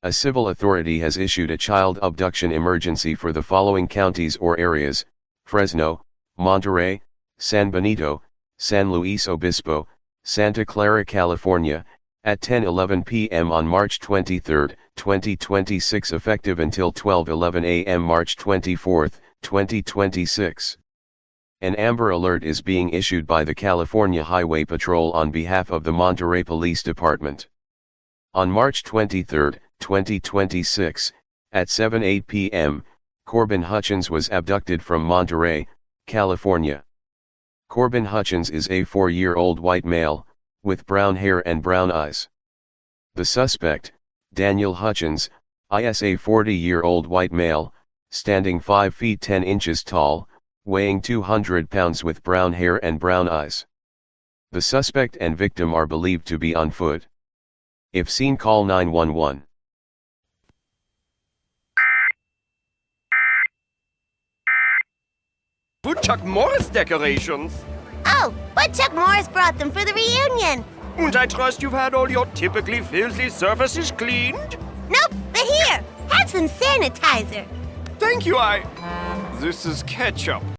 A civil authority has issued a child abduction emergency for the following counties or areas: Fresno, Monterey, San Benito, San Luis Obispo, Santa Clara, California, at 10:11 p.m. on March 23, 2026, effective until 12:11 a.m. March 24, 2026. An Amber Alert is being issued by the California Highway Patrol on behalf of the Monterey Police Department. On March 23, 2026, at 7:08 p.m., Corbin Hutchins was abducted from Monterey, California. Corbin Hutchins is a 4-year-old white male, with brown hair and brown eyes. The suspect, Daniel Hutchins, is a 40-year-old white male, standing 5 feet 10 inches tall, weighing 200 pounds, with brown hair and brown eyes. The suspect and victim are believed to be on foot. If seen, call 911. Who Chuck Morris decorations? Oh, but Chuck Morris brought them for the reunion. And I trust you've had all your typically filthy surfaces cleaned? Nope, but here, have some sanitizer. Thank you, This is ketchup.